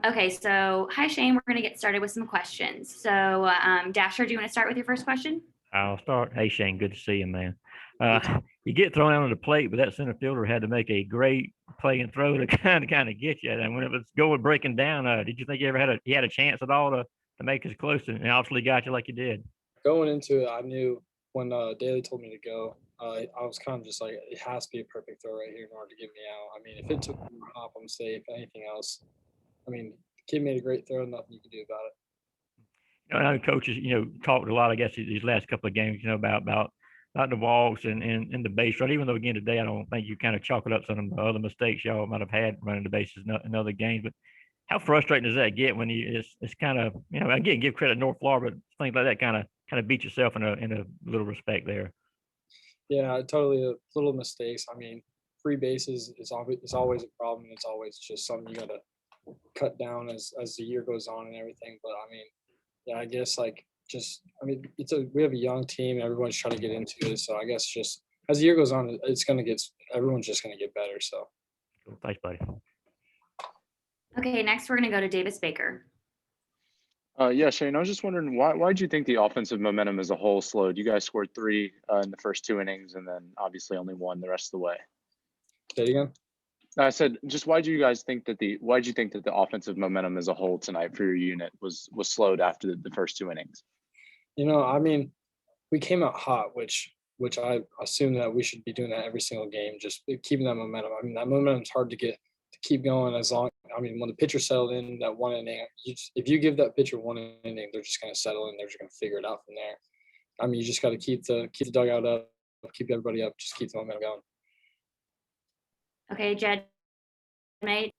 Okay, so hi Shane, we're going to get started with some questions. So Dasher, do you want to start with your first question? I'll start. Hey, Shane, good to see you, man. You get thrown out on the plate, but that center fielder had to make a great play and throw to kind of get you. And when it was going breaking down, did you think you ever had a chance at all to make us close and obviously got you like you did? Going into it, I knew when Daly told me to go, I was kind of just like, it has to be a perfect throw right here in order to get me out. I mean, if it took one more hop, I'm safe. Anything else, I mean, the kid made a great throw. Nothing you can do about it. I know coaches, talked a lot, I guess, these last couple of games, about the walks and the base run. Even though again today, I don't think you kind of chalk it up some of the other mistakes y'all might have had running the bases in other games. But how frustrating does that get when it's kind of again give credit to North Florida, but things like that kind of beat yourself in a little respect there. Yeah, totally. Little mistakes. I mean, free bases is always a problem. It's always just something you got to cut down as the year goes on and everything. But I mean, yeah, I guess like just I mean, we have a young team. Everyone's trying to get into it. So I guess just as the year goes on, it's gonna get everyone's just gonna get better. So. Cool. Thanks, buddy. Okay, next we're going to go to Davis Baker. Yeah, Shane, I was just wondering why'd you think the offensive momentum as a whole slowed? You guys scored three in the first two innings, and then obviously only one the rest of the way. Say it again. I said, just why'd you think that the offensive momentum as a whole tonight for your unit was slowed after the first two innings? I mean, we came out hot, which I assume that we should be doing that every single game, just keeping that momentum. I mean, that momentum's hard to keep going as long. I mean, when the pitcher settled in that one inning, if you give that pitcher one inning, they're just going to settle in. They're just going to figure it out from there. I mean, you just got to keep the dugout up, keep everybody up, just keep the momentum going. Okay, Jed, mate.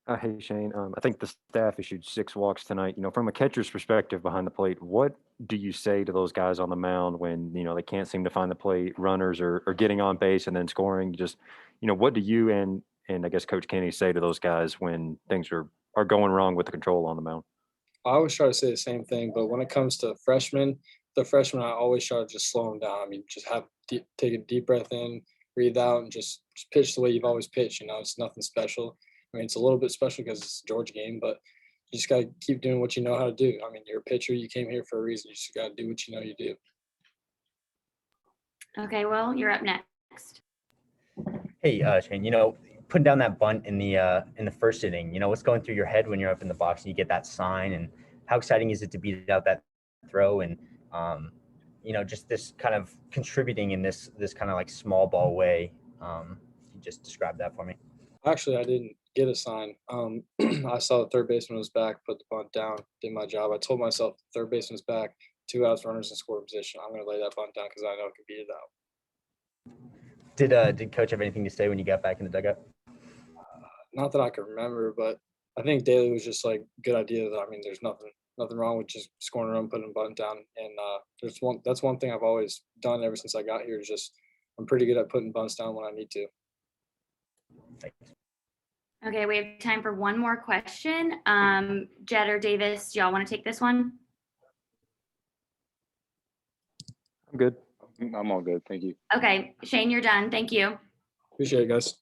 Hey Shane, I think the staff issued 6 walks tonight. From a catcher's perspective behind the plate, what do you say to those guys on the mound when they can't seem to find the plate? Runners are getting on base and then scoring. Just what do you and I guess Coach Kenny say to those guys when things are going wrong with the control on the mound? I always try to say the same thing, but when it comes to the freshmen, I always try to just slow them down. I mean, just take a deep breath in, breathe out, and just pitch the way you've always pitched. It's nothing special. I mean, it's a little bit special because it's a Georgia game, but you just got to keep doing what you know how to do. I mean, you're a pitcher. You came here for a reason. You just got to do what you know you do. Okay, well, you're up next. Hey, Shane, putting down that bunt in the first inning, what's going through your head when you're up in the box and you get that sign, and how exciting is it to beat out that throw and, just this kind of contributing in this kind of like small ball way. You just describe that for me. Actually, I didn't get a sign. I saw the third baseman was back, put the bunt down, did my job. I told myself the third baseman was back, 2 outs, runners in scoring position. I'm going to lay that bunt down because I know I can beat it out. Did Coach have anything to say when you got back in the dugout? Not that I can remember, but I think Daly was just like, good idea. I mean, there's nothing wrong with just scoring a run, putting a bunt down. And that's one thing I've always done ever since I got here is just I'm pretty good at putting bunts down when I need to. Thanks. Okay, we have time for one more question. Jed or Davis, do y'all want to take this one? I'm good. I'm all good. Thank you. Okay, Shane, you're done. Thank you. Appreciate it, guys.